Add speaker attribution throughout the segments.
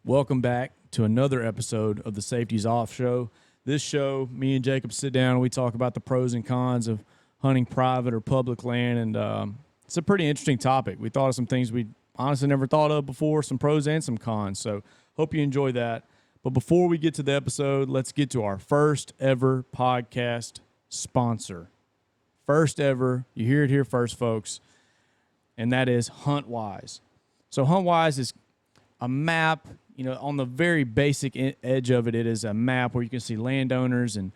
Speaker 1: Welcome back to another episode of the Safeties Off Show. This show, me and Jacob sit down and we talk about the pros and cons of hunting private or public land, and it's a pretty interesting topic. We thought of some things we honestly never thought of before, some pros and some cons, so hope you enjoy that. But before we get to the episode, let's get to our first ever podcast sponsor. First ever, you hear it here first, folks, and that is HuntWise. So HuntWise is a map. You know, on the very basic edge of it, it is a map where you can see landowners and,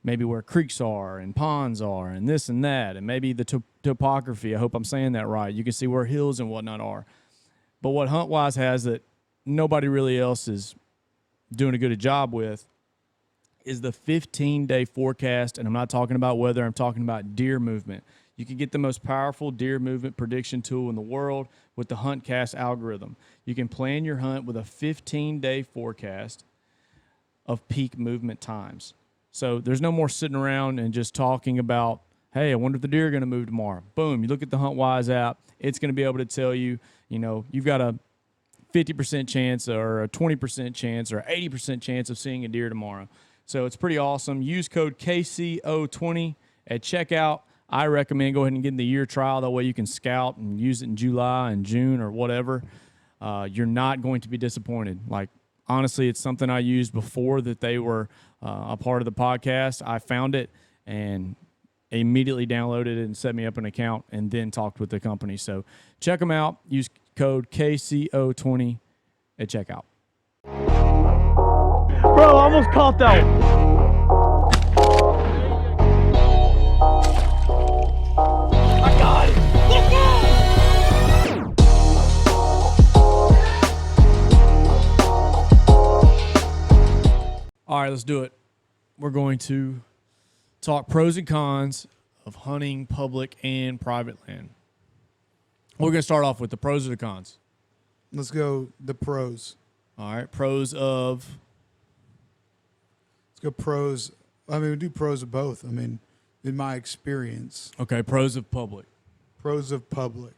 Speaker 1: maybe where creeks are and ponds are and this and that, and maybe the topography. I hope I'm saying that right. You can see where hills and whatnot are. But what HuntWise has that nobody really else is doing a good job with is the 15-day forecast, and I'm not talking about weather. I'm talking about deer movement. You can get the most powerful deer movement prediction tool in the world with the HuntCast algorithm. You can plan your hunt with a 15-day forecast of peak movement times. So there's no more sitting around and just talking about, hey, I wonder if the deer are going to move tomorrow. Boom, you look at the HuntWise app. It's going to be able to tell you, you've got a 50% chance or a 20% chance or 80% chance of seeing a deer tomorrow. So it's pretty awesome. Use code KCO20 at checkout. I recommend go ahead and get the year trial. That way you can scout and use it in July and June or whatever. You're not going to be disappointed. Like, honestly, it's something I used before that they were a part of the podcast. I found it and immediately downloaded it and set me up an account and then talked with the company. So check them out. Use code KCO20 at checkout.
Speaker 2: Bro, I almost caught that one.
Speaker 1: All right, let's do it. We're going to talk pros and cons of hunting public and private land. We're going to start off with the pros or the cons.
Speaker 3: Let's go the pros.
Speaker 1: All right, pros of...
Speaker 3: Let's go pros. I mean, we do pros of both. I mean, in my experience.
Speaker 1: Okay, pros of public.
Speaker 3: Pros of public.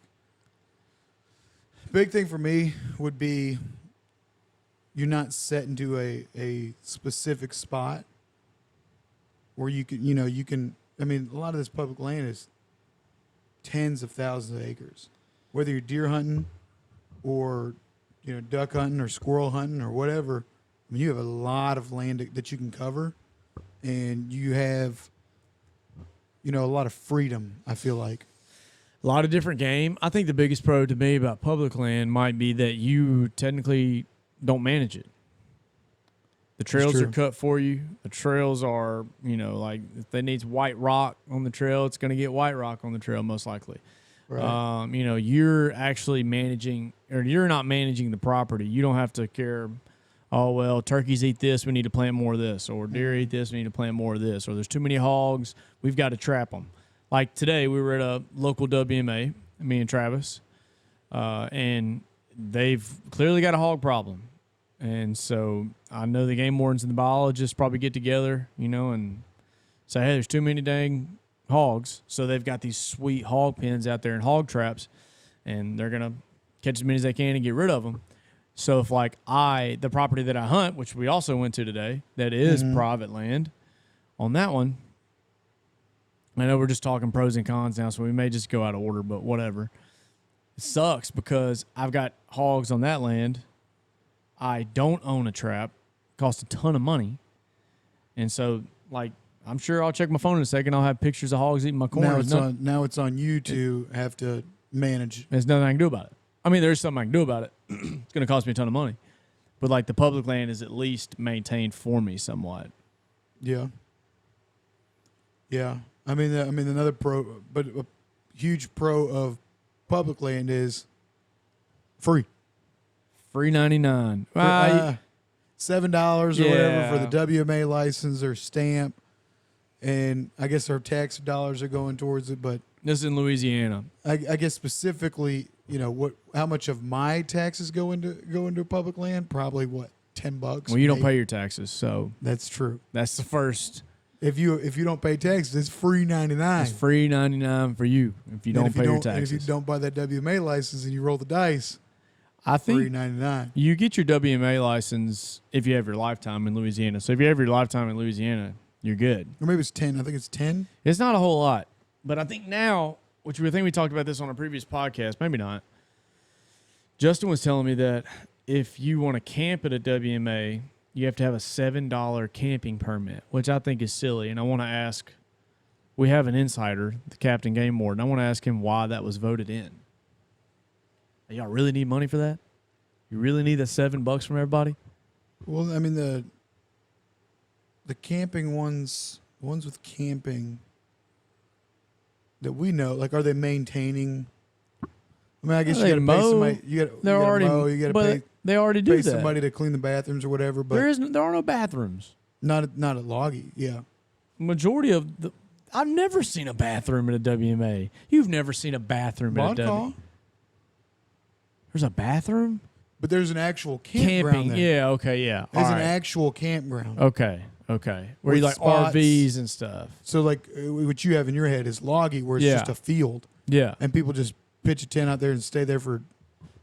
Speaker 3: Big thing for me would be you're not set into a specific spot where you can, I mean, a lot of this public land is tens of thousands of acres. Whether you're deer hunting or, duck hunting or squirrel hunting or whatever, I mean, you have a lot of land that you can cover, and you have, a lot of freedom, I feel like.
Speaker 1: A lot of different game. I think the biggest pro to me about public land might be that you technically don't manage it. The trails are cut for you. The trails are, like if they need white rock on the trail, it's going to get white rock on the trail most likely.
Speaker 3: Right.
Speaker 1: You're actually managing, or you're not managing the property. You don't have to care, oh, well, turkeys eat this, we need to plant more of this, or deer eat this, we need to plant more of this, or there's too many hogs, we've got to trap them. Like today, we were at a local WMA, me and Travis, and they've clearly got a hog problem. And so I know the game wardens and the biologists probably get together, and say, hey, there's too many dang hogs. So they've got these sweet hog pens out there and hog traps, and they're going to catch as many as they can and get rid of them. So if the property that I hunt, which we also went to today, that is private land, on that one, I know we're just talking pros and cons now, so we may just go out of order, but whatever. It sucks because I've got hogs on that land. I don't own a trap. It costs a ton of money. And so, I'm sure I'll check my phone in a second. I'll have pictures of hogs eating my corn.
Speaker 3: Now it's on you to have to manage.
Speaker 1: There's nothing I can do about it. I mean, there's something I can do about it. It's going to cost me a ton of money. But, the public land is at least maintained for me somewhat.
Speaker 3: Yeah. Yeah. I mean, another pro, but a huge pro of public land is free.
Speaker 1: Free 99.
Speaker 3: $7 or whatever for the WMA license or stamp, and I guess our tax dollars are going towards it. But
Speaker 1: this is in Louisiana.
Speaker 3: I guess specifically, how much of my taxes go into public land? Probably what, $10.
Speaker 1: Well, you don't pay your taxes, so
Speaker 3: that's true.
Speaker 1: That's the first.
Speaker 3: If you don't pay taxes, it's free 99.
Speaker 1: It's free 99 for you if you don't pay your taxes.
Speaker 3: And if you don't buy that WMA license and you roll the dice,
Speaker 1: I think
Speaker 3: $3.99.
Speaker 1: you get your WMA license if you have your lifetime in Louisiana. So if you have your lifetime in Louisiana, you're good.
Speaker 3: Or maybe it's 10. I think it's 10.
Speaker 1: It's not a whole lot. But I think now, which we think we talked about this on a previous podcast, maybe not. Justin was telling me that if you want to camp at a WMA, you have to have a $7 camping permit, which I think is silly. And I want to ask, we have an insider, the Captain Game Warden. I want to ask him why that was voted in. Y'all really need money for that? You really need the $7 from everybody?
Speaker 3: Well, I mean, the camping ones with camping that we know, like, are they maintaining? I mean, I guess you got to pay somebody. You got to mow. You got to pay.
Speaker 1: They already do
Speaker 3: pay
Speaker 1: that.
Speaker 3: somebody to clean the bathrooms or whatever. But
Speaker 1: There are no bathrooms.
Speaker 3: not at Loggy. Yeah.
Speaker 1: Majority of the, I've never seen a bathroom at a WMA. You've never seen a bathroom at a WMA. There's a bathroom?
Speaker 3: But there's an actual campground there.
Speaker 1: Yeah, okay, yeah.
Speaker 3: There's an actual campground.
Speaker 1: Okay. Where
Speaker 3: With
Speaker 1: you like
Speaker 3: spots.
Speaker 1: RVs and stuff.
Speaker 3: So, like, what you have in your head is Loggy, where it's just a field.
Speaker 1: Yeah.
Speaker 3: And people just pitch a tent out there and stay there for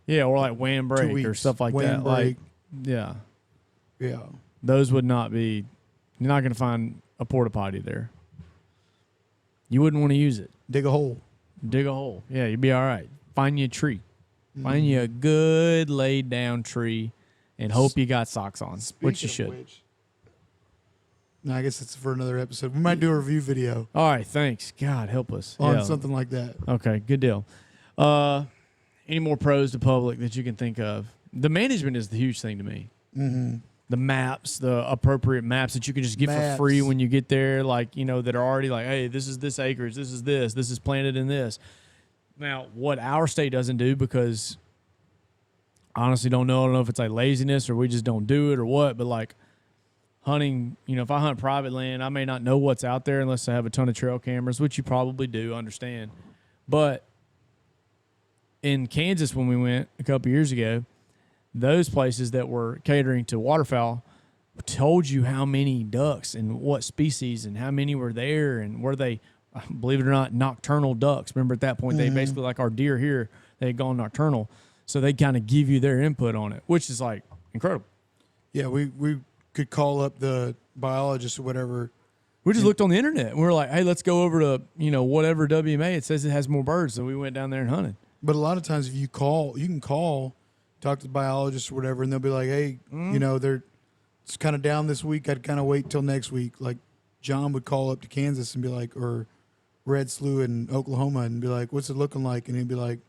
Speaker 1: Yeah, or like Wham
Speaker 3: 2
Speaker 1: Break
Speaker 3: weeks.
Speaker 1: or stuff like
Speaker 3: Wham
Speaker 1: that. Like,
Speaker 3: Break.
Speaker 1: yeah.
Speaker 3: Yeah.
Speaker 1: Those would not be, you're not going to find a porta potty there. You wouldn't want to use it.
Speaker 3: Dig a hole.
Speaker 1: Dig a hole. Yeah, you'd be all right. Find you a tree. Find you a good laid down tree and hope you got socks on, which you should.
Speaker 3: No, I guess it's for another episode. We might do a review video
Speaker 1: All right, thanks. God help us.
Speaker 3: on something like that.
Speaker 1: Okay, good deal. Any more pros to public that you can think of? The management is the huge thing to me.
Speaker 3: Mm-hmm.
Speaker 1: The maps, the appropriate maps that you can just get
Speaker 3: Maps.
Speaker 1: for free when you get there, like, you know, that are already like, hey, this is this acreage, this is planted in this. Now, what our state doesn't do, because I honestly don't know. I don't know if it's like laziness or we just don't do it or what, but like hunting, you know, if I hunt private land, I may not know what's out there unless I have a ton of trail cameras, which you probably do, understand. But in Kansas, when we went a couple years ago, those places that were catering to waterfowl told you how many ducks and what species and how many were there and were they, believe it or not, nocturnal ducks. Remember at that point, they basically, like our deer here, they had gone nocturnal. So they kind of give you their input on it, which is like incredible.
Speaker 3: Yeah, we could call up the biologist or whatever.
Speaker 1: We just looked on the internet and we were like, hey, let's go over to, you know, whatever WMA. It says it has more birds. So we went down there and hunted.
Speaker 3: But a lot of times if you call, you can call, talk to the biologist or whatever, and they'll be like, hey, you know, it's kind of down this week. I'd kind of wait till next week. Like John would call up to Kansas and be like, or Red Slough in Oklahoma and be like, what's it looking like? And he'd be like,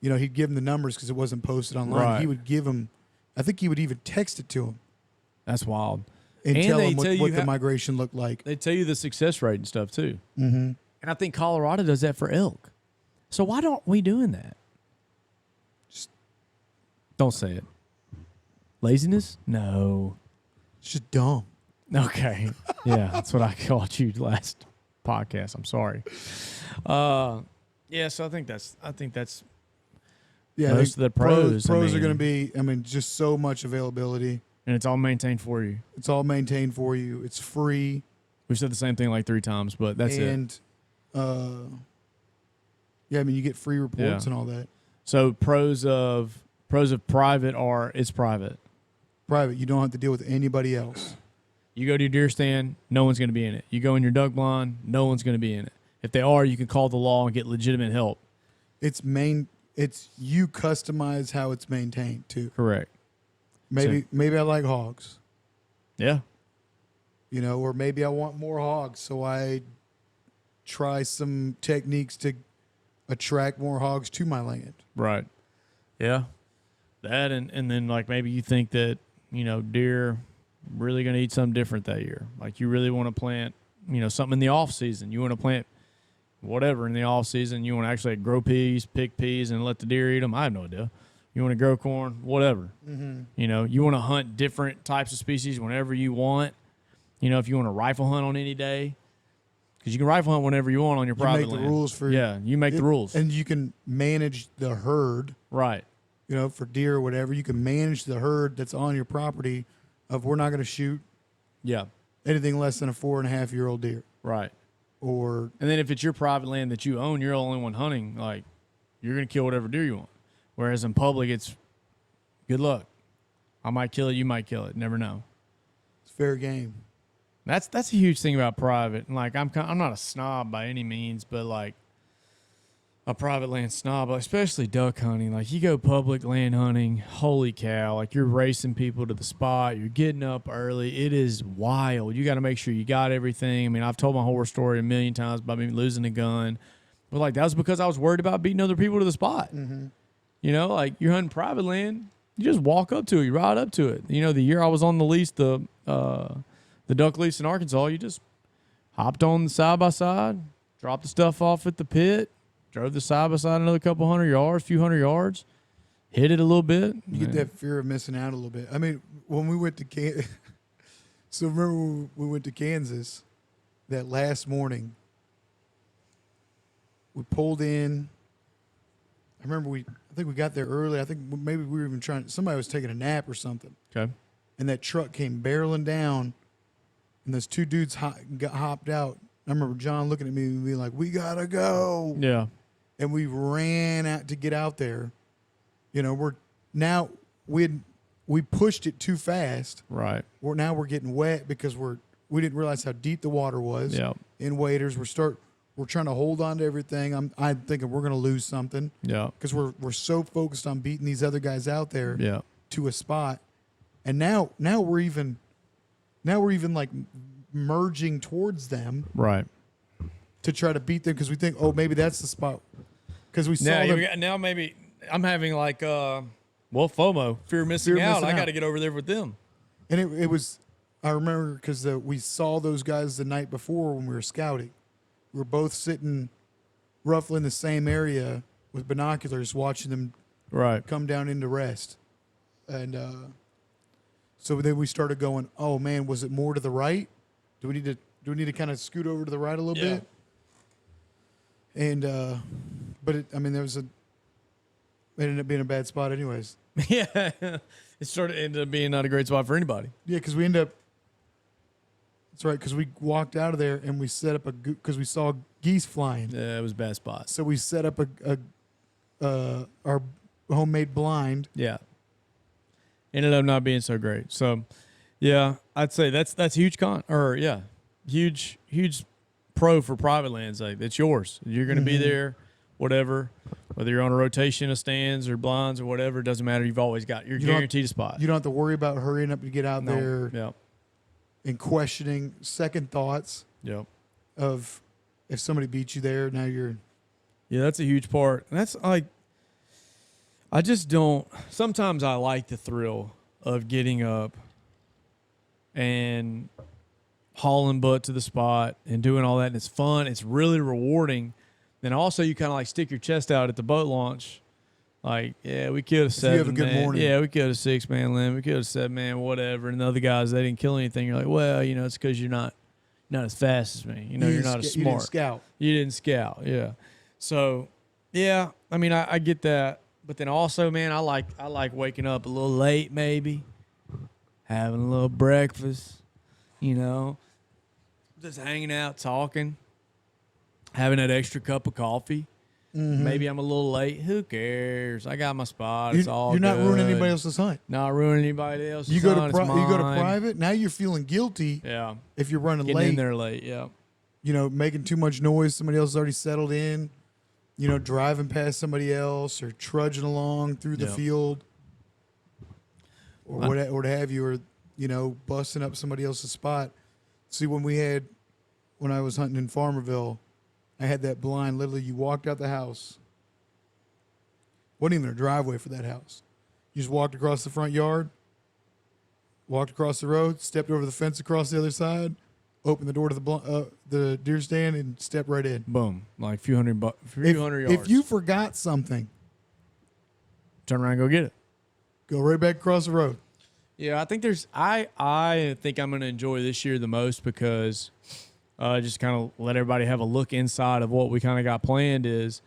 Speaker 3: you know, he'd give him the numbers because it wasn't posted online.
Speaker 1: Right.
Speaker 3: He would give him, I think he would even text it to him
Speaker 1: That's wild.
Speaker 3: and tell
Speaker 1: they
Speaker 3: him
Speaker 1: tell you
Speaker 3: what the
Speaker 1: how-
Speaker 3: migration looked like.
Speaker 1: They tell you the success rate and stuff too.
Speaker 3: Mm-hmm.
Speaker 1: And I think Colorado does that for elk. So why don't we doing that?
Speaker 3: Just-
Speaker 1: Don't say it. Laziness? No.
Speaker 3: It's just dumb.
Speaker 1: Okay. Yeah, that's what I called you last podcast. I'm sorry. Yeah, so I think that's
Speaker 3: Yeah,
Speaker 1: most of the pros.
Speaker 3: Pros
Speaker 1: I
Speaker 3: are going to
Speaker 1: mean,
Speaker 3: be, I mean, just so much availability.
Speaker 1: and it's all maintained for you.
Speaker 3: It's all maintained for you. It's free.
Speaker 1: We've said the same thing like 3 times, but that's it.
Speaker 3: And, yeah, I mean, you get free reports
Speaker 1: Yeah.
Speaker 3: and all that.
Speaker 1: So pros of private are it's private.
Speaker 3: Private, you don't have to deal with anybody else.
Speaker 1: You go to your deer stand, no one's going to be in it. You go in your duck blind, no one's going to be in it. If they are, you can call the law and get legitimate help.
Speaker 3: It's you customize how it's maintained too.
Speaker 1: Correct.
Speaker 3: Maybe I like hogs,
Speaker 1: Yeah.
Speaker 3: you know, or maybe I want more hogs, so I try some techniques to attract more hogs to my land.
Speaker 1: Right. Yeah. That and then like maybe you think that, you know, deer really going to eat something different that year. Like you really want to plant, you know, something in the off season. You want to plant whatever in the off season. You want to actually grow peas, pick peas, and let the deer eat them. I have no idea. You want to grow corn, whatever.
Speaker 3: Mm-hmm.
Speaker 1: You know, you want to hunt different types of species whenever you want. You know, if you want to rifle hunt on any day, because you can rifle hunt whenever you want on your private
Speaker 3: make the
Speaker 1: land.
Speaker 3: rules for
Speaker 1: Yeah, you make the rules.
Speaker 3: and you can manage the herd.
Speaker 1: Right.
Speaker 3: You know, for deer or whatever, you can manage the herd that's on your property. Of we're not going to shoot
Speaker 1: Yeah.
Speaker 3: anything less than a 4.5-year-old deer.
Speaker 1: Right.
Speaker 3: Or
Speaker 1: And then if it's your private land that you own, you're the only one hunting, like, you're going to kill whatever deer you want. Whereas in public, it's good luck. I might kill it. You might kill it. Never know.
Speaker 3: It's fair game.
Speaker 1: That's a huge thing about private. And like I'm not a snob by any means, but like a private land snob, especially duck hunting. Like you go public land hunting, holy cow! Like you're racing people to the spot. You're getting up early. It is wild. You got to make sure you got everything. I mean, I've told my horror story a million times about me losing a gun, but like that was because I was worried about beating other people to the spot.
Speaker 3: Mm-hmm.
Speaker 1: You know, like you're hunting private land. You just walk up to it. You ride up to it. You know, the year I was on the lease, the duck lease in Arkansas, you just hopped on the side by side, dropped the stuff off at the pit, drove the side by side another couple few hundred yards, hit it a little bit.
Speaker 3: You get that fear of missing out a little bit. I mean, when we went to so remember when we went to Kansas that last morning, we pulled in. I remember I think we got there early. I think maybe we were even somebody was taking a nap or something.
Speaker 1: Okay.
Speaker 3: And that truck came barreling down, and those two dudes hopped out. I remember John looking at me and being like, "We gotta go."
Speaker 1: Yeah.
Speaker 3: And we ran out to get out there. You know, we pushed it too fast.
Speaker 1: Right.
Speaker 3: We're getting wet because we didn't realize how deep the water was.
Speaker 1: Yeah.
Speaker 3: In waders, we're trying to hold on to everything. I'm thinking we're gonna lose something.
Speaker 1: Yeah.
Speaker 3: Because we're so focused on beating these other guys out there.
Speaker 1: Yeah.
Speaker 3: To a spot, and now we're even like merging towards them.
Speaker 1: Right.
Speaker 3: To try to beat them because we think, oh, maybe that's the spot. Because we saw them.
Speaker 1: Now maybe I'm having like FOMO, fear of missing out. I got to get over there with them.
Speaker 3: And it was, I remember because we saw those guys the night before when we were scouting. We were both sitting roughly in the same area with binoculars, watching them come down into rest. And so then we started going, oh man, was it more to the right? Do we need to kind of scoot over to the right a little bit? And but it ended up being a bad spot anyways.
Speaker 1: Yeah, it ended up being not a great spot for anybody.
Speaker 3: Yeah, because we ended up. That's right, because we walked out of there and we set up because we saw geese flying.
Speaker 1: Yeah, it was a bad spot.
Speaker 3: So we set up our homemade blind.
Speaker 1: Yeah, ended up not being so great. So, yeah, I'd say that's a huge huge pro for private lands. Like it's yours. You're going to be there, whatever. Whether you're on a rotation of stands or blinds or whatever, it doesn't matter. You're guaranteed a spot.
Speaker 3: You don't have to worry about hurrying up to get out there.
Speaker 1: Yeah.
Speaker 3: And questioning second thoughts.
Speaker 1: Yep.
Speaker 3: Of if somebody beats you there, now you're.
Speaker 1: Yeah, that's a huge part. And that's like, I just don't. Sometimes I like the thrill of getting up and hauling butt to the spot and doing all that. And it's fun. It's really rewarding. Then also you kind of like stick your chest out at the boat launch. Like, yeah, we killed a 7-man.
Speaker 3: You have a good morning.
Speaker 1: Yeah, we killed a 6-man limb. We killed a 7-man, whatever. And the other guys, they didn't kill anything. You're like, well, it's because you're not as fast as me. You're not as smart.
Speaker 3: You didn't scout.
Speaker 1: You didn't scout, yeah. So, yeah, I mean, I get that. But then also, man, I like waking up a little late maybe, having a little breakfast, just hanging out, talking, having that extra cup of coffee. Mm-hmm. Maybe I'm a little late. Who cares? I got my spot. It's all
Speaker 3: You're not
Speaker 1: good.
Speaker 3: ruining anybody else's hunt.
Speaker 1: Not ruining anybody else's
Speaker 3: You go
Speaker 1: hunt.
Speaker 3: to you go to private. Now you're feeling guilty.
Speaker 1: Yeah.
Speaker 3: If you're running
Speaker 1: Getting
Speaker 3: late.
Speaker 1: in there late. Yeah.
Speaker 3: Making too much noise. Somebody else has already settled in. Driving past somebody else or trudging along through the field, or what have you, or busting up somebody else's spot. See, when I was hunting in Farmerville, I had that blind. Literally, you walked out the house. Wasn't even a driveway for that house. You just walked across the front yard, walked across the road, stepped over the fence across the other side, opened the door to the deer stand, and stepped right in.
Speaker 1: Boom. Like a few hundred yards.
Speaker 3: If you forgot something,
Speaker 1: turn around and go get it.
Speaker 3: Go right back across the road.
Speaker 1: Yeah, I think I think I'm going to enjoy this year the most because just kind of let everybody have a look inside of what we kind of got planned is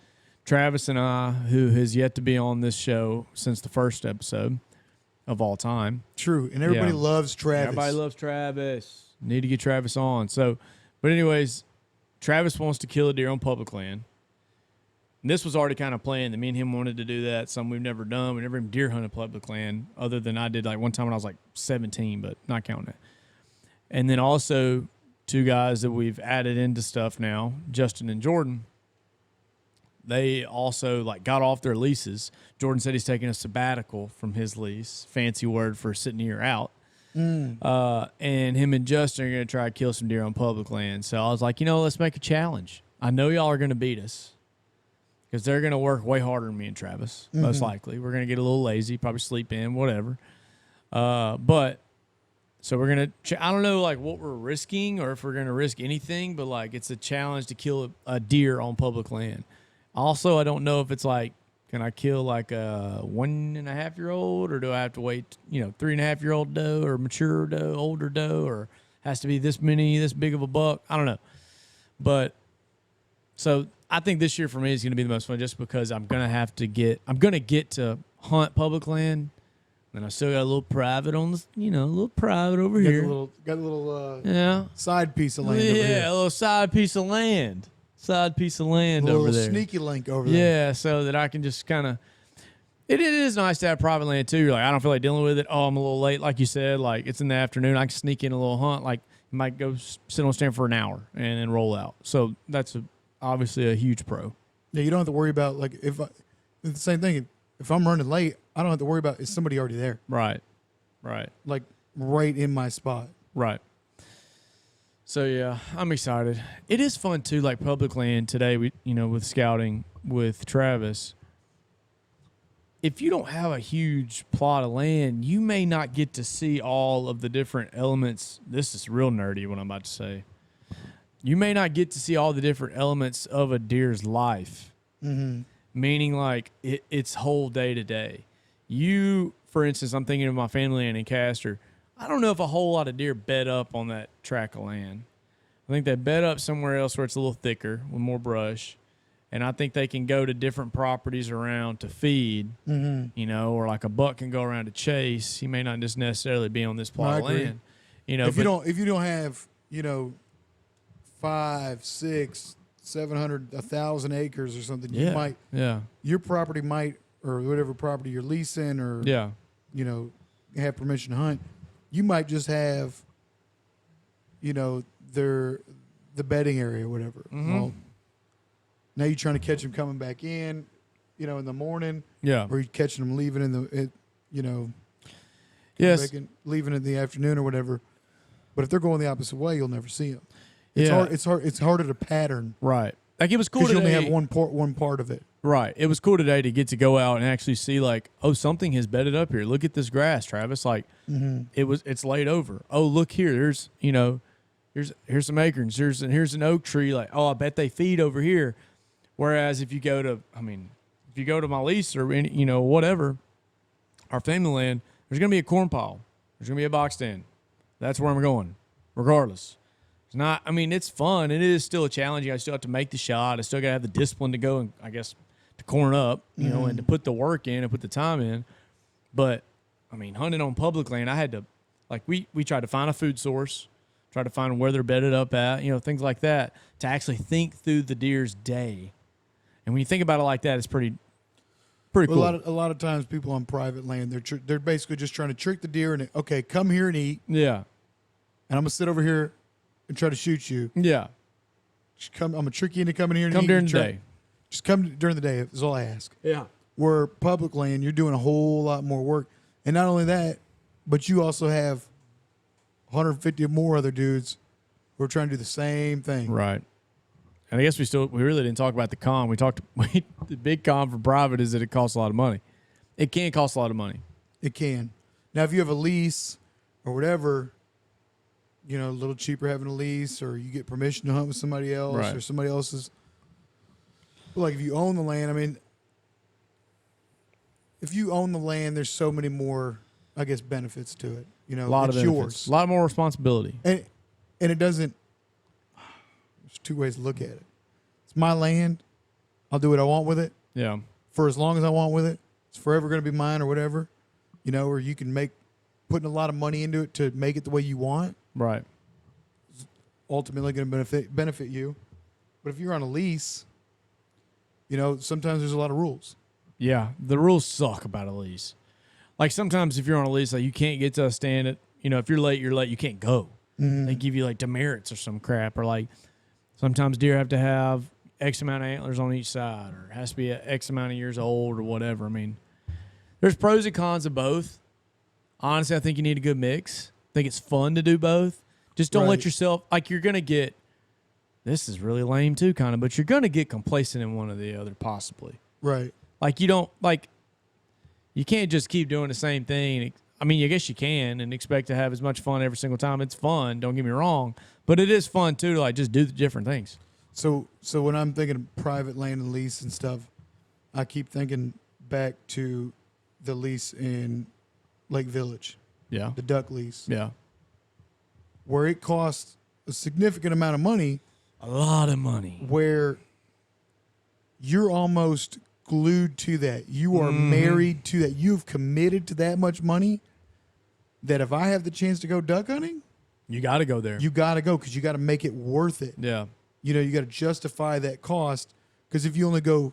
Speaker 1: Travis and I, who has yet to be on this show since the first episode of all time.
Speaker 3: True. And everybody loves Travis.
Speaker 1: Everybody loves Travis. Need to get Travis on. So, but anyways, Travis wants to kill a deer on public land. And this was already kind of planned that me and him wanted to do that. Something we've never done. We never even deer hunted public land other than I did like one time when I was like 17, but not counting it. And then also 2 guys that we've added into stuff now, Justin and Jordan. They also like got off their leases. Jordan said he's taking a sabbatical from his lease. Fancy word for sitting a year out. And him and Justin are going to try to kill some deer on public land. So I was like, let's make a challenge. I know y'all are going to beat us because they're going to work way harder than me and Travis, most likely. We're going to get a little lazy, probably sleep in, whatever. But so we're going to, I don't know like what we're risking or if we're going to risk anything, but like it's a challenge to kill a deer on public land. Also, I don't know if it's like, can I kill like a 1.5-year-old or do I have to wait, 3.5-year-old doe or mature doe, older doe, or has to be this big of a buck? I don't know. But so I think this year for me is going to be the most fun just because I'm going to get to hunt public land. And I still got a little private on the, a little private over here.
Speaker 3: Got a little side piece of land over here.
Speaker 1: Yeah, a little side piece of land. Over there.
Speaker 3: A little sneaky link over there.
Speaker 1: Yeah, so that I can just kind of. It is nice to have private land too. You're like, I don't feel like dealing with it. Oh, I'm a little late, like you said. Like it's in the afternoon. I can sneak in a little hunt. Like you might go sit on a stand for an hour and then roll out. So that's obviously a huge pro.
Speaker 3: Yeah, you don't have to worry about like it's the same thing. If I'm running late, I don't have to worry about is somebody already there.
Speaker 1: Right.
Speaker 3: Like right in my spot.
Speaker 1: Right. So yeah, I'm excited. It is fun too, like public land today. We, with scouting with Travis. If you don't have a huge plot of land, you may not get to see all of the different elements. This is real nerdy what I'm about to say. You may not get to see all the different elements of a deer's life. Mm-hmm. Meaning like it's whole day to day. You, for instance, I'm thinking of my family land in Castor. I don't know if a whole lot of deer bed up on that tract of land. I think they bed up somewhere else where it's a little thicker with more brush. And I think they can go to different properties around to feed, or like a buck can go around to chase. He may not just necessarily be on this plot of land.
Speaker 3: If you don't have, 5, 6, 700, 1,000 acres or something, you might, your property might, or whatever property you're leasing or, have permission to hunt. You might just have, the bedding area or whatever. Well, now you're trying to catch them coming back in, in the morning. Yeah. Or you're catching them leaving leaving in the afternoon or whatever. But if they're going the opposite way, you'll never see them. It's harder to pattern.
Speaker 1: Right. Like it was cool today.
Speaker 3: You only have one part of it.
Speaker 1: Right. It was cool today to get to go out and actually see like, oh, something has bedded up here. Look at this grass, Travis. Like it's laid over. Oh, look here. There's here's some acorns. Here's an oak tree. Like, oh, I bet they feed over here. Whereas if you go to my lease or any, whatever, our family land, there's gonna be a corn pile. There's gonna be a box stand. That's where I'm going, regardless. It's not. I mean, it's fun. It is still a challenge. I still have to make the shot. I still gotta have the discipline to go and I guess to corn up, and to put the work in and put the time in. But I mean, hunting on public land, I had to, like, we tried to find a food source, try to find where they're bedded up at, things like that, to actually think through the deer's day. And when you think about it like that, it's pretty cool.
Speaker 3: A lot of times, people on private land, they're basically just trying to trick the deer and okay, come here and eat.
Speaker 1: Yeah.
Speaker 3: And I'm gonna sit over here and try to shoot you.
Speaker 1: Yeah.
Speaker 3: I'm gonna trick you into coming here and
Speaker 1: come
Speaker 3: eat.
Speaker 1: During the day.
Speaker 3: Just come during the day is all I ask.
Speaker 1: Yeah.
Speaker 3: Where public land, you're doing a whole lot more work, and not only that, but you also have 150 more other dudes who are trying to do the same thing.
Speaker 1: Right. And I guess we really didn't talk about the con. The big con for private is that it costs a lot of money. It can cost a lot of money.
Speaker 3: It can. Now, if you have a lease or whatever, a little cheaper having a lease, or you get permission to hunt with somebody else, right, or somebody else's. But like if you own the land, I mean, if you own the land, there's so many more, I guess, benefits to it.
Speaker 1: A lot of benefits. Yours. A lot more responsibility.
Speaker 3: And it doesn't. There's 2 ways to look at it. It's my land. I'll do what I want with it.
Speaker 1: Yeah.
Speaker 3: For as long as I want with it. It's forever going to be mine or whatever. Or you can putting a lot of money into it to make it the way you want.
Speaker 1: Right.
Speaker 3: It's ultimately going to benefit you. But if you're on a lease, sometimes there's a lot of rules.
Speaker 1: Yeah, the rules suck about a lease. Like sometimes if you're on a lease, like you can't get to a stand at, if you're late, you can't go. They give you like demerits or some crap, or like sometimes deer have to have X amount of antlers on each side, or it has to be X amount of years old or whatever. I mean, there's pros and cons of both. Honestly, I think you need a good mix. I think it's fun to do both. Just don't let yourself, like you're going to get, this is really lame too, kind of, but you're going to get complacent in one or the other possibly.
Speaker 3: Right.
Speaker 1: Like you can't just keep doing the same thing. I mean, I guess you can and expect to have as much fun every single time. It's fun, don't get me wrong, but it is fun too to like just do the different things.
Speaker 3: So when I'm thinking of private land and lease and stuff, I keep thinking back to the lease in Lake Village.
Speaker 1: Yeah.
Speaker 3: The duck lease.
Speaker 1: Yeah.
Speaker 3: Where it costs a significant amount of money.
Speaker 1: A lot of money.
Speaker 3: Where you're almost glued to that. You are married to that. You've committed to that much money that if I have the chance to go duck hunting,
Speaker 1: you got to go there.
Speaker 3: You got to go because you got to make it worth it.
Speaker 1: Yeah.
Speaker 3: You got to justify that cost because if you only go,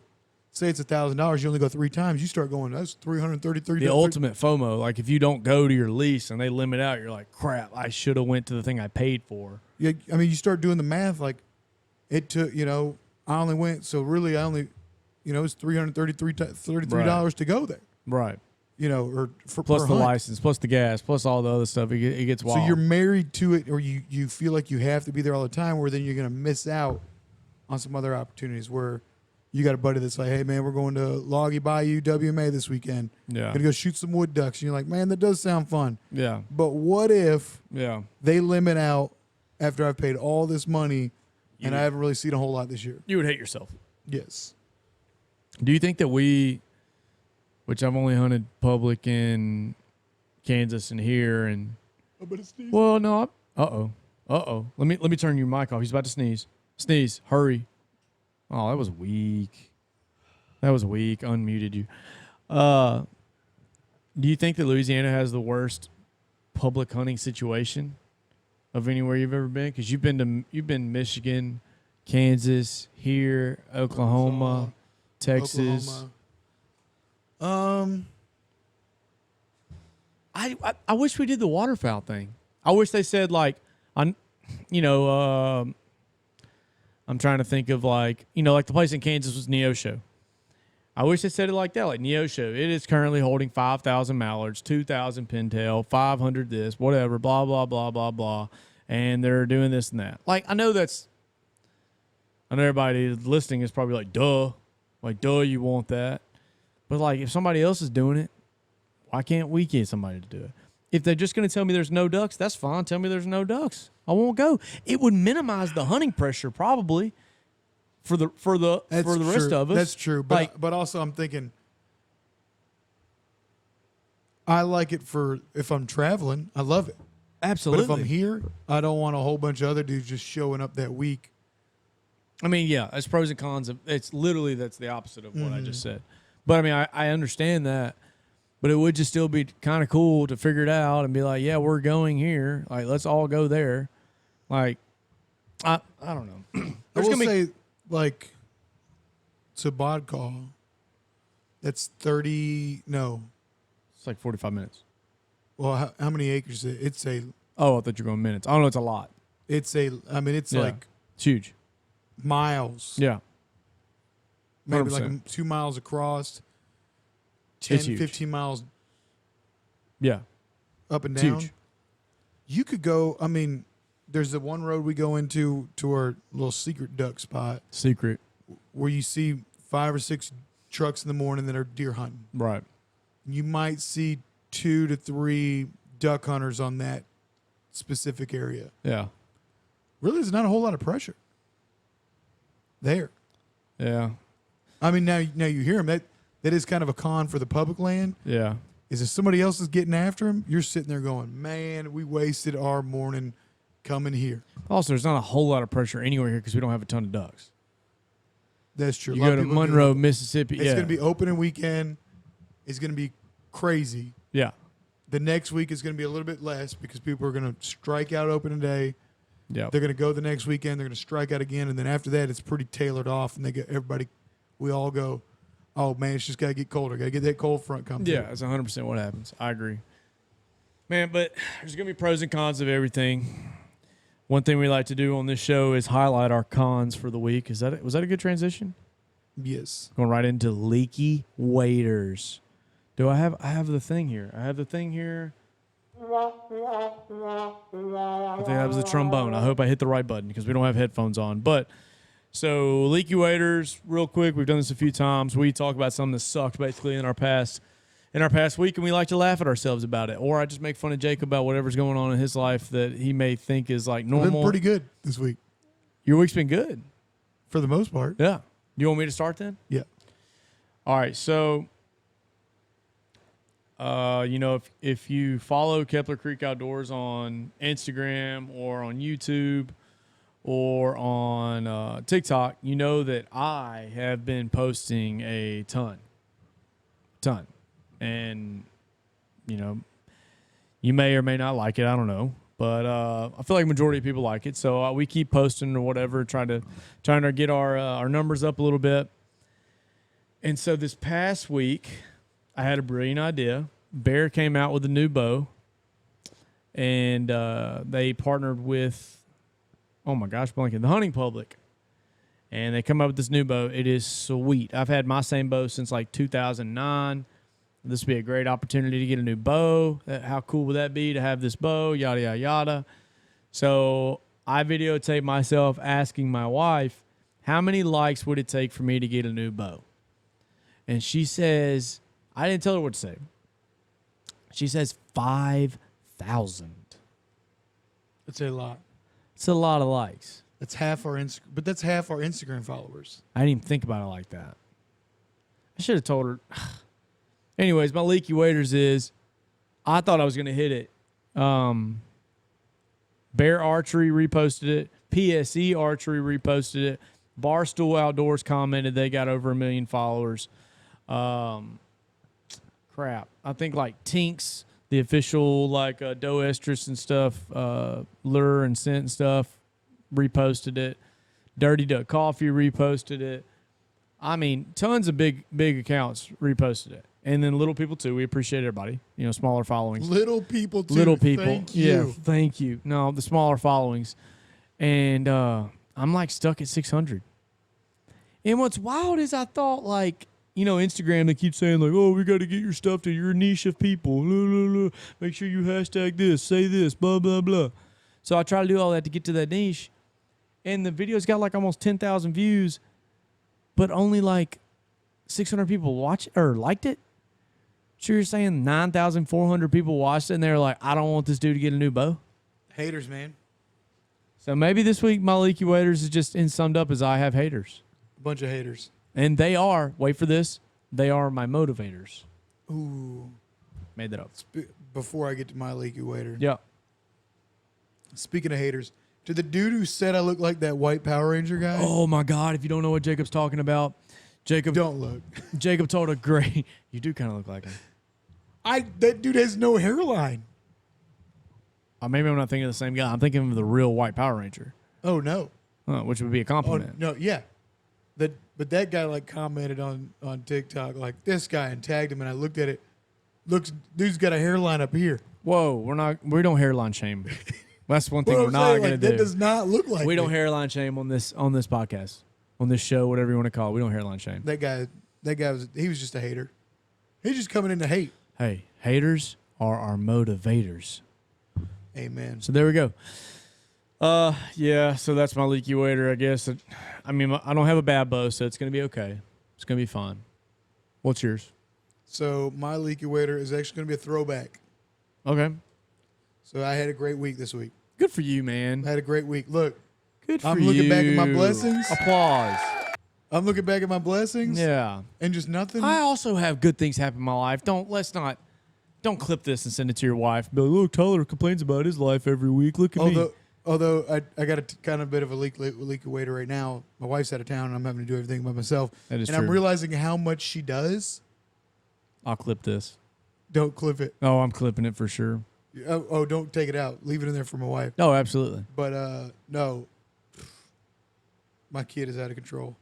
Speaker 3: say it's $1,000, you only go 3 times, you start going, that's $333.
Speaker 1: The ultimate FOMO, like if you don't go to your lease and they limit out, you're like, crap, I should have went to the thing I paid for.
Speaker 3: Yeah, I mean, you start doing the math, like it took, I only went, so really I only, it's $333 to go there.
Speaker 1: Right.
Speaker 3: Or for
Speaker 1: plus
Speaker 3: per
Speaker 1: the
Speaker 3: hunt.
Speaker 1: License, plus the gas, plus all the other stuff. It gets wild.
Speaker 3: So you're married to it, or you feel like you have to be there all the time, where then you're going to miss out on some other opportunities where you got a buddy that's like, hey, man, we're going to Loggy Bayou WMA this weekend.
Speaker 1: Yeah.
Speaker 3: Going to go shoot some wood ducks. And you're like, man, that does sound fun.
Speaker 1: Yeah.
Speaker 3: But what if
Speaker 1: they
Speaker 3: limit out after I've paid all this money and I haven't really seen a whole lot this year?
Speaker 1: You would hate yourself.
Speaker 3: Yes.
Speaker 1: Do you think that which I've only hunted public in Kansas and here, and well, no, let me turn your mic off. He's about to sneeze. Sneeze, hurry. Oh, that was weak. Unmuted you. Do you think that Louisiana has the worst public hunting situation of anywhere you've ever been? Because you've been Michigan, Kansas, here, Oklahoma, Texas.
Speaker 3: Oklahoma.
Speaker 1: I wish we did the waterfowl thing. I wish they said like I'm trying to think of like the place in Kansas was Neosho. I wish they said it like that, like Neosho. It is currently holding 5,000 mallards, 2,000 pintail, 500 this, whatever, blah blah blah blah blah, and they're doing this and that. Like I know everybody listening is probably like duh, you want that, but like if somebody else is doing it, why can't we get somebody to do it? If they're just going to tell me there's no ducks, that's fine. Tell me there's no ducks. I won't go. It would minimize the hunting pressure probably for the rest of us.
Speaker 3: That's true. But also I'm thinking I like it for if I'm traveling. I love it.
Speaker 1: Absolutely.
Speaker 3: But if I'm here, I don't want a whole bunch of other dudes just showing up that week.
Speaker 1: I mean, yeah, it's pros and cons. It's literally that's the opposite of what I just said. But I mean, I understand that. But it would just still be kind of cool to figure it out and be like, yeah, we're going here. Like, let's all go there. Like, I don't know.
Speaker 3: I will say, like, to Bodcall, that's 30, no.
Speaker 1: It's like 45 minutes.
Speaker 3: Well, how many acres is it? It's a.
Speaker 1: Oh, I thought you were going minutes. I don't know. It's a lot.
Speaker 3: It's like.
Speaker 1: It's huge.
Speaker 3: Miles.
Speaker 1: Yeah.
Speaker 3: Maybe
Speaker 1: 100%.
Speaker 3: like 2 miles across. 10, 15 miles.
Speaker 1: Yeah.
Speaker 3: Up and
Speaker 1: It's
Speaker 3: down.
Speaker 1: huge.
Speaker 3: You could go, I mean, there's the one road we go into to our little secret duck spot.
Speaker 1: Secret.
Speaker 3: Where you see 5 or 6 trucks in the morning that are deer hunting.
Speaker 1: Right.
Speaker 3: You might see 2 to 3 duck hunters on that specific area.
Speaker 1: Yeah.
Speaker 3: Really, there's not a whole lot of pressure there.
Speaker 1: Yeah.
Speaker 3: I mean, now you hear them. That is kind of a con for the public land.
Speaker 1: Yeah.
Speaker 3: Is if somebody else is getting after him, you're sitting there going, man, we wasted our morning coming here.
Speaker 1: Also, there's not a whole lot of pressure anywhere here because we don't have a ton of ducks.
Speaker 3: That's true.
Speaker 1: You go to Monroe, Mississippi.
Speaker 3: It's going to be opening weekend. It's going to be crazy.
Speaker 1: Yeah.
Speaker 3: The next week is going to be a little bit less because people are going to strike out opening day.
Speaker 1: Yeah.
Speaker 3: They're going to go the next weekend. They're going to strike out again. And then after that, it's pretty tailored off. And they get everybody we all go, oh man, it's just got to get colder. Got to get that cold front coming.
Speaker 1: Yeah, it's 100% what happens. I agree. Man, but there's going to be pros and cons of everything. One thing we like to do on this show is highlight our cons for the week. Was that a good transition?
Speaker 3: Yes.
Speaker 1: Going right into leaky waders. I have the thing here. I have the thing here. I think that was the trombone. I hope I hit the right button because we don't have headphones on. But so leaky waders, real quick. We've done this a few times. We talk about something that sucked basically in our past week, and we like to laugh at ourselves about it. Or I just make fun of Jacob about whatever's going on in his life that he may think is like normal.
Speaker 3: Been pretty good this week
Speaker 1: Your week's been good.
Speaker 3: for the most part.
Speaker 1: Yeah. You want me to start then?
Speaker 3: Yeah.
Speaker 1: All right. So, if you follow Kepler Creek Outdoors on Instagram or on YouTube or on TikTok, you know that I have been posting a ton. And, you may or may not like it. I don't know. But I feel like majority of people like it. So we keep posting or whatever, trying to get our numbers up a little bit. And so this past week, I had a brilliant idea. Bear came out with a new bow, and they partnered with, oh my gosh, blanking, the Hunting Public. And they come up with this new bow. It is sweet. I've had my same bow since like 2009. This would be a great opportunity to get a new bow. How cool would that be to have this bow? Yada, yada, yada. So I videotaped myself asking my wife, how many likes would it take for me to get a new bow? And she says, I didn't tell her what to say. She says 5,000.
Speaker 3: That's a lot.
Speaker 1: It's a lot of likes.
Speaker 3: That's half our Instagram followers.
Speaker 1: I didn't even think about it like that. I should have told her. Anyways, my leaky waders is, I thought I was going to hit it. Bear Archery reposted it. PSE Archery reposted it. Barstool Outdoors commented. They got over 1 million followers. Crap. I think like Tinks, the official like doe estrus and stuff, lure and scent and stuff, reposted it. Dirty Duck Coffee reposted it. I mean, tons of big accounts reposted it. And then little people too. We appreciate everybody. Smaller followings.
Speaker 3: Little people too.
Speaker 1: Little people.
Speaker 3: Thank you.
Speaker 1: Yeah, thank you. No, the smaller followings. And I'm like stuck at 600. And what's wild is I thought like, Instagram, they keep saying like, oh, we got to get your stuff to your niche of people. Make sure you hashtag this, say this, blah, blah, blah. So I try to do all that to get to that niche. And the video's got like almost 10,000 views, but only like 600 people watch or liked it. So you're saying 9,400 people watched it and they're like, I don't want this dude to get a new bow?
Speaker 3: Haters, man.
Speaker 1: So maybe this week my leaky waders is just summed up as I have haters.
Speaker 3: A bunch of haters.
Speaker 1: And they are, wait for this, they are my motivators.
Speaker 3: Ooh.
Speaker 1: Made that up.
Speaker 3: Before I get to my leaky wader.
Speaker 1: Yeah.
Speaker 3: Speaking of haters, to the dude who said I look like that white Power Ranger guy.
Speaker 1: Oh my God, if you don't know what Jacob's talking about,
Speaker 3: Don't look.
Speaker 1: Jacob told a great, you do kind of look like him.
Speaker 3: That dude has no hairline.
Speaker 1: Maybe I'm not thinking of the same guy. I'm thinking of the real white Power Ranger,
Speaker 3: Oh no.
Speaker 1: which would be a
Speaker 3: Oh
Speaker 1: compliment.
Speaker 3: no, yeah. But that guy like commented on TikTok like this guy and tagged him and I looked at it. Dude's got a hairline up here.
Speaker 1: Whoa, we don't hairline shame. That's one thing
Speaker 3: Well,
Speaker 1: we're
Speaker 3: I'm
Speaker 1: not
Speaker 3: saying,
Speaker 1: going to
Speaker 3: like,
Speaker 1: do.
Speaker 3: That does not look like
Speaker 1: We don't
Speaker 3: me.
Speaker 1: hairline shame on this podcast, on this show, whatever you want to call it. We don't hairline shame.
Speaker 3: That guy was just a hater. He's just coming in to hate.
Speaker 1: Hey, haters are our motivators.
Speaker 3: Amen.
Speaker 1: So there we go. Yeah, so that's my leaky wader, I guess. I don't have a bad bow, so it's going to be okay. It's going to be fine. What's yours?
Speaker 3: So my leaky wader is actually going to be a throwback.
Speaker 1: Okay.
Speaker 3: So I had a great week this week.
Speaker 1: Good for you, man.
Speaker 3: I had a great week. Look,
Speaker 1: Good for you.
Speaker 3: I'm looking back at my blessings.
Speaker 1: Applause.
Speaker 3: I'm looking back at my blessings.
Speaker 1: Yeah.
Speaker 3: And just nothing.
Speaker 1: I also have good things happen in my life. Don't clip this and send it to your wife. Be like, look, Tyler complains about his life every week. Look at me.
Speaker 3: Although I got a kind of bit of a leaky wader right now. My wife's out of town and I'm having to do everything by myself.
Speaker 1: That is
Speaker 3: and
Speaker 1: true.
Speaker 3: I'm realizing how much she does.
Speaker 1: I'll clip this.
Speaker 3: Don't clip it.
Speaker 1: Oh, I'm clipping it for sure.
Speaker 3: Oh, don't take it out. Leave it in there for my wife.
Speaker 1: No, absolutely.
Speaker 3: But no, my kid is out of control.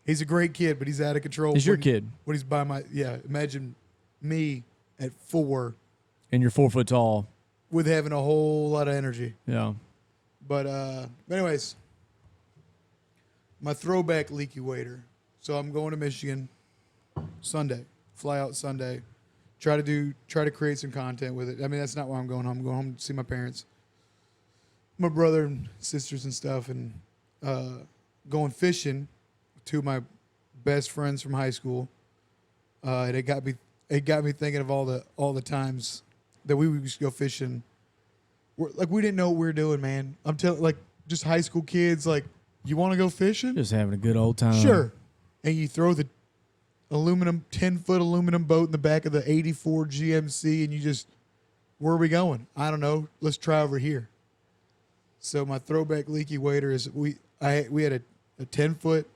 Speaker 3: He's a great kid, but he's out of control.
Speaker 1: He's your kid.
Speaker 3: When he's by imagine me at 4
Speaker 1: And you're 4 foot tall.
Speaker 3: with having a whole lot of energy.
Speaker 1: Yeah.
Speaker 3: But anyways, my throwback leaky waiter. So I'm going to Michigan Sunday. Fly out Sunday. Try to create some content with it. I mean, that's not why I'm going home. I'm going home to see my parents, my brother and sisters and stuff, and going fishing. Two of my best friends from high school. And it got me thinking of all the times that we used to go fishing. We didn't know what we were doing, man. I'm telling, just high school kids, you want to go fishing?
Speaker 1: Just having a good old time.
Speaker 3: Sure. And you throw the 10-foot aluminum boat in the back of the 84 GMC, and you just, where are we going? I don't know. Let's try over here. So my throwback leaky waiter is we had a 10-foot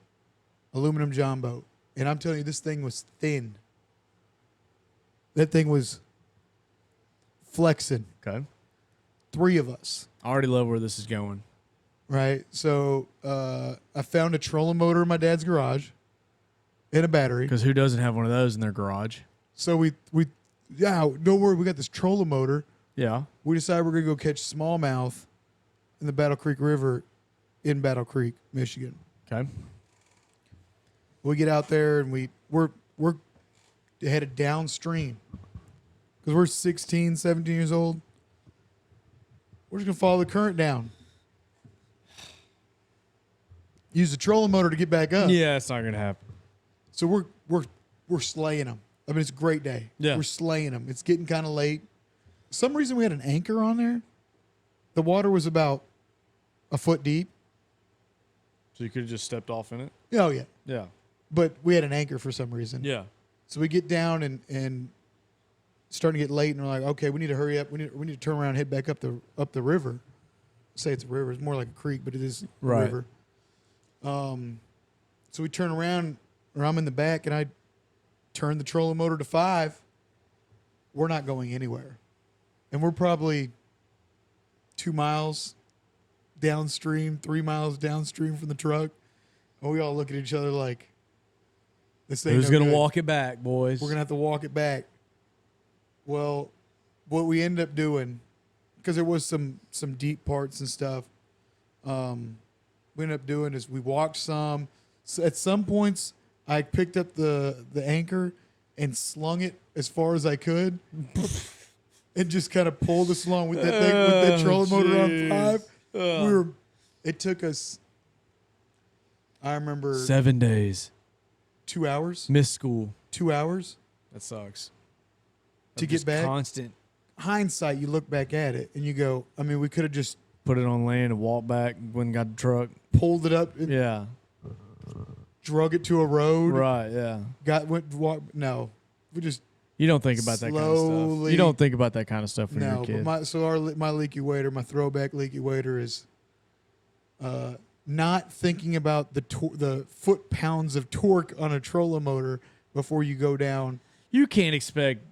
Speaker 3: aluminum john boat, and I'm telling you, this thing was thin. That thing was flexing.
Speaker 1: Okay.
Speaker 3: 3 of us.
Speaker 1: I already love where this is going.
Speaker 3: Right. So I found a trolling motor in my dad's garage and a battery.
Speaker 1: Because who doesn't have one of those in their garage?
Speaker 3: So we don't worry, we got this trolling motor.
Speaker 1: Yeah. We
Speaker 3: decided we're gonna go catch smallmouth in the Battle Creek River in Battle Creek, Michigan.
Speaker 1: Okay.
Speaker 3: We get out there and we're headed downstream because we're 16, 17 years old. We're just gonna follow the current down. Use the trolling motor to get back up.
Speaker 1: Yeah, it's not gonna happen.
Speaker 3: So we're slaying them. I mean, it's a great day.
Speaker 1: Yeah.
Speaker 3: We're slaying them. It's getting kind of late. For some reason we had an anchor on there. The water was about a foot deep.
Speaker 1: So you could have just stepped off in it?
Speaker 3: Oh yeah.
Speaker 1: Yeah.
Speaker 3: But we had an anchor for some reason.
Speaker 1: Yeah.
Speaker 3: So we get down and starting to get late, and we're like, okay, we need to hurry up. We need to turn around and head back up the river. Say it's a river. It's more like a creek, but it is a river. So we turn around, or I'm in the back, and I turn the trolling motor to 5. We're not going anywhere. And we're probably 2 miles downstream, 3 miles downstream from the truck. And we all look at each other like, this ain't
Speaker 1: Who's
Speaker 3: no
Speaker 1: going to
Speaker 3: good.
Speaker 1: walk it back, boys?
Speaker 3: We're going to have to walk it back. Well, what we ended up doing, because there was some deep parts and stuff, we ended up doing is we walked some. So at some points, I picked up the anchor and slung it as far as I could and just kind of pulled us along with that thing, with that trolling motor on 5. It took us, I remember,
Speaker 1: 7 days.
Speaker 3: 2 hours.
Speaker 1: Missed school.
Speaker 3: 2 hours.
Speaker 1: That sucks.
Speaker 3: To get back.
Speaker 1: Constant.
Speaker 3: Hindsight, you look back at it and you go, I mean, we could have just
Speaker 1: Put it on land and walked back when got the truck.
Speaker 3: pulled it up and
Speaker 1: Yeah.
Speaker 3: drug it to a road.
Speaker 1: Right, yeah.
Speaker 3: No, we just
Speaker 1: You don't think about that kind of stuff.
Speaker 3: Slowly.
Speaker 1: You don't think about that kind of stuff when you're
Speaker 3: no.
Speaker 1: a kid.
Speaker 3: But my leaky waiter, my throwback leaky waiter is not thinking about the foot pounds of torque on a trolling motor before you go down.
Speaker 1: You can't expect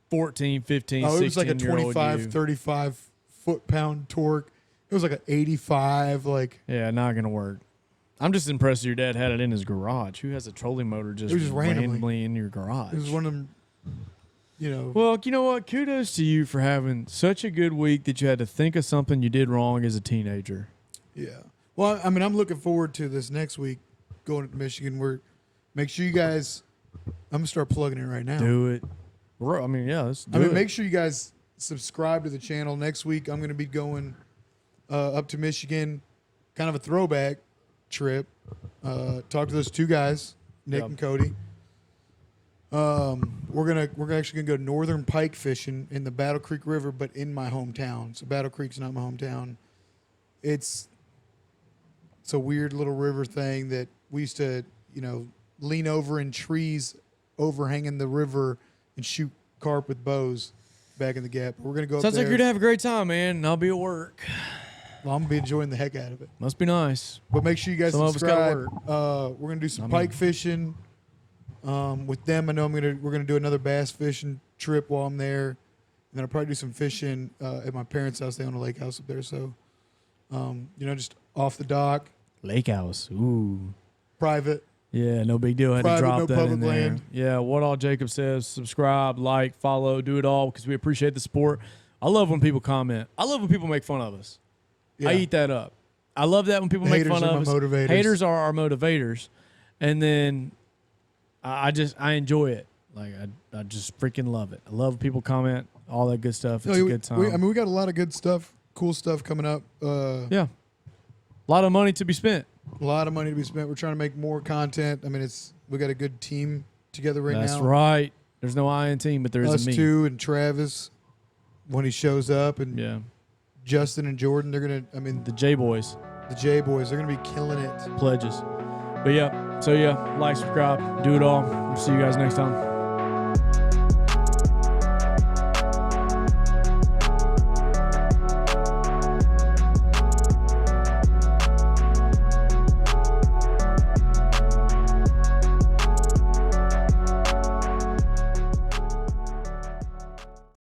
Speaker 1: 14, 15, 16
Speaker 3: It was like a 25,
Speaker 1: you.
Speaker 3: 35 foot pound torque. It was like an 85.
Speaker 1: Yeah, not going to work. I'm just impressed your dad had it in his garage. Who has a trolling motor just,
Speaker 3: It was just
Speaker 1: randomly in your garage?
Speaker 3: It was one of them,
Speaker 1: Well, you know what? Kudos to you for having such a good week that you had to think of something you did wrong as a teenager.
Speaker 3: Yeah. Well, I mean, I'm looking forward to this next week going to Michigan. Make sure you guys, I'm going to start plugging it right now.
Speaker 1: Do it. Let's do it.
Speaker 3: Make sure you guys subscribe to the channel. Next week, I'm going to be going up to Michigan, kind of a throwback trip. Talk to those 2 guys, Nick and Cody. We're actually gonna go northern pike fishing in the Battle Creek River, but in my hometown. So Battle Creek's not my hometown. It's a weird little river thing that we used to, lean over in trees overhanging the river and shoot carp with bows back in the gap. We're gonna go.
Speaker 1: Sounds
Speaker 3: up there.
Speaker 1: like you're gonna have a great time, man. And I'll be at work.
Speaker 3: Well, I'm gonna be enjoying the heck out of it.
Speaker 1: Must be nice.
Speaker 3: But make sure you guys
Speaker 1: Some of us gotta
Speaker 3: subscribe. We're gonna do some pike fishing with them. I know we're gonna do another bass fishing trip while I'm there, and then I'll probably do some fishing at my parents' house. They own a lake house up there, so just off the dock,
Speaker 1: Lake house. Ooh.
Speaker 3: private.
Speaker 1: Yeah, no big deal. Had
Speaker 3: Private,
Speaker 1: to drop
Speaker 3: no
Speaker 1: that in
Speaker 3: public
Speaker 1: there.
Speaker 3: land.
Speaker 1: Yeah, what all Jacob says, subscribe, like, follow, do it all because we appreciate the support. I love when people comment. I love when people make fun of us.
Speaker 3: Yeah.
Speaker 1: I eat that up. I love that when people
Speaker 3: The
Speaker 1: make
Speaker 3: haters
Speaker 1: fun
Speaker 3: are
Speaker 1: of us.
Speaker 3: my motivators.
Speaker 1: Haters are our motivators. And then I enjoy it. Like I just freaking love it. I love when people comment, all that good stuff. It's a good time.
Speaker 3: We got a lot of good stuff, cool stuff coming up.
Speaker 1: Yeah. A lot of money to be spent.
Speaker 3: A lot of money to be spent. We're trying to make more content. I mean, we got a good team together right now.
Speaker 1: That's right. There's no I in team, but there is
Speaker 3: Us
Speaker 1: a me.
Speaker 3: two and Travis when he shows up, and
Speaker 1: Yeah.
Speaker 3: Justin and Jordan. They're gonna. I mean,
Speaker 1: The J Boys.
Speaker 3: the J boys. They're gonna be killing it.
Speaker 1: Pledges. But yeah. So yeah, like, subscribe, do it all. We'll see you guys next time.